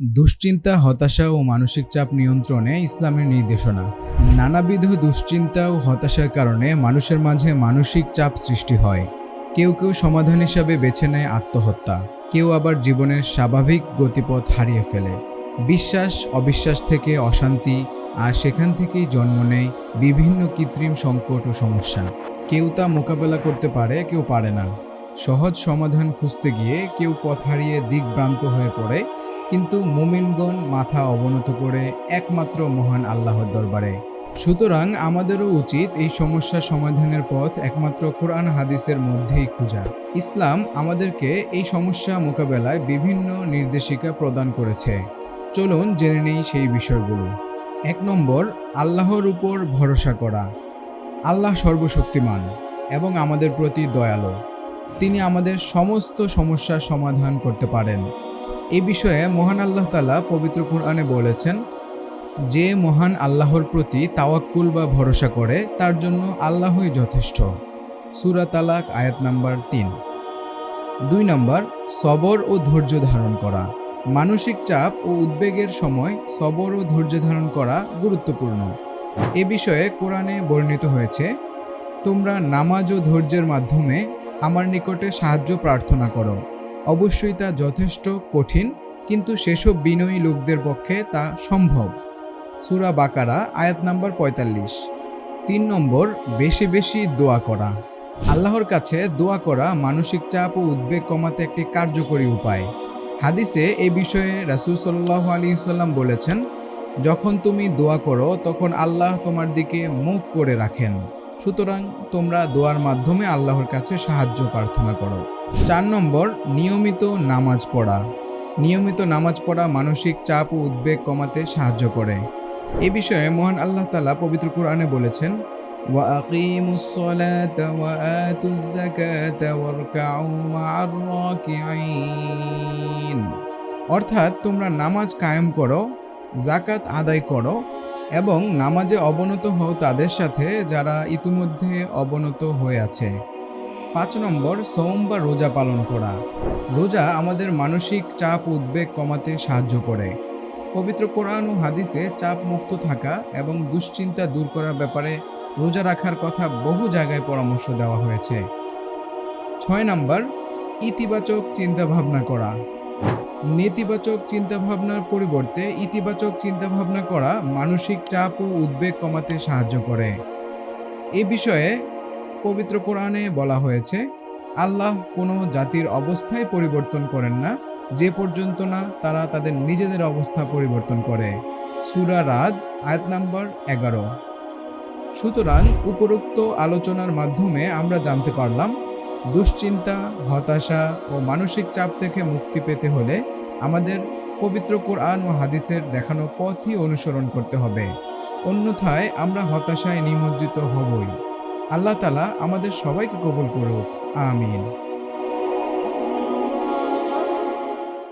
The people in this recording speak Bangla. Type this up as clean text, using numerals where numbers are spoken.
দুশ্চিন্তা, হতাশা ও মানসিক চাপ নিয়ন্ত্রণে ইসলামের নির্দেশনা। নানাবিধ দুশ্চিন্তা ও হতাশার কারণে মানুষের মাঝে মানসিক চাপ সৃষ্টি হয়। কেউ কেউ সমাধান হিসাবে বেছে নেয় আত্মহত্যা, কেউ আবার জীবনের স্বাভাবিক গতিপথ হারিয়ে ফেলে। বিশ্বাস অবিশ্বাস থেকে অশান্তি, আর সেখান থেকেই জন্ম নেয় বিভিন্ন কৃত্রিম সংকট ও সমস্যা। কেউ তা মোকাবেলা করতে পারে, কেউ পারে না। সহজ সমাধান খুঁজতে গিয়ে কেউ পথ হারিয়ে দিকভ্রান্ত হয়ে পড়ে, কিন্তু মুমিনগণ মাথা অবনত করে একমাত্র মহান আল্লাহর দরবারে। সুতরাং আমাদেরও উচিত এই সমস্যার সমাধানের পথ একমাত্র কোরআন হাদিসের মধ্যেই খোঁজা। ইসলাম আমাদেরকে এই সমস্যা মোকাবেলায় বিভিন্ন নির্দেশিকা প্রদান করেছে। চলুন জেনে নেই সেই বিষয়গুলো। 1 নম্বর, আল্লাহর উপর ভরসা করা। আল্লাহ সর্বশক্তিমান এবং আমাদের প্রতি দয়ালু। তিনি আমাদের সমস্ত সমস্যার সমাধান করতে পারেন। এই বিষয়ে মহান আল্লাহ তাআলা পবিত্র কুরআনে বলেছেন, যে মহান আল্লাহর প্রতি তাওয়াক্কুল বা ভরসা করে তার জন্য আল্লাহই যথেষ্ট। সূরা তালাক আয়াত নাম্বার 3। 2 নম্বর, সবর ও ধৈর্য ধারণ করা। মানসিক চাপ ও উদ্বেগের সময় সবর ও ধৈর্য ধারণ করা গুরুত্বপূর্ণ। এ বিষয়ে কোরআনে বর্ণিত হয়েছে, তোমরা নামাজ ও ধৈর্যের মাধ্যমে আমার নিকটে সাহায্য প্রার্থনা করো। অবশ্যই তা যথেষ্ট কঠিন, কিন্তু সেসব বিনয়ী লোকদের পক্ষে তা সম্ভব। সূরা বাকারা আয়াত নাম্বার 45। 3 নম্বর, বেশি বেশি দোয়া করা। আল্লাহর কাছে দোয়া করা মানসিক চাপ ও উদ্বেগ কমাতে একটি কার্যকরী উপায়। হাদিসে এই বিষয়ে রাসূল সাল্লাল্লাহু আলাইহি ওয়াসাল্লাম বলেছেন, যখন তুমি দোয়া করো তখন আল্লাহ তোমার দিকে মুখ করে রাখেন। সুতরাং তোমরা দোয়ার মাধ্যমে আল্লাহর কাছে সাহায্য প্রার্থনা করো। 4 নম্বর, নিয়মিত নামাজ পড়া। নিয়মিত নামাজ পড়া মানসিক চাপ ও উদ্বেগ কমাতে সাহায্য করে। এ বিষয়ে মহান আল্লাহ তাআলা পবিত্র কুরআনে বলেছেন, ওয়া আকিমুস সালাতা ওয়া আতুজ যাকাতা ওয়ারকাউ মা'আর রাকিঈন। অর্থাৎ তোমরা নামাজ কায়েম করো, যাকাত আদায় করো এবং নামাজে অবনত হও তাদের সাথে যারা ইতিমধ্যে অবনত হয়ে আছে। 5 নম্বর, সওম বা রোজা পালন করা। রোজা আমাদের মানসিক চাপ উদ্বেগ কমাতে সাহায্য করে। পবিত্র কোরআন ও হাদিসে চাপ মুক্ত থাকা এবং দুশ্চিন্তা দূর করার ব্যাপারে রোজা রাখার কথা বহু জায়গায় পরামর্শ দেওয়া হয়েছে। 6 নম্বর, ইতিবাচক চিন্তাভাবনা করা। নেতিবাচক চিন্তাভাবনার পরিবর্তে ইতিবাচক চিন্তাভাবনা করা মানসিক চাপ ও উদ্বেগ কমাতে সাহায্য করে। এ বিষয়ে পবিত্র কোরআনে বলা হয়েছে, আল্লাহ কোনো জাতির অবস্থায় পরিবর্তন করেন না যে পর্যন্ত না তারা তাদের নিজেদের অবস্থা পরিবর্তন করে। সূরা রাদ আয়াত নাম্বার 11। সুতরাং উপরোক্ত আলোচনার মাধ্যমে আমরা জানতে পারলাম, দুশ্চিন্তা, হতাশা ও মানসিক চাপ থেকে মুক্তি পেতে হলে আমাদের পবিত্র কোরআন ও হাদিসের দেখানো পথই অনুসরণ করতে হবে। অন্যথায় আমরা হতাশায় নিমজ্জিত হবই। আল্লাহ তাআলা আমাদের সবাইকে কবুল করুক। আমিন।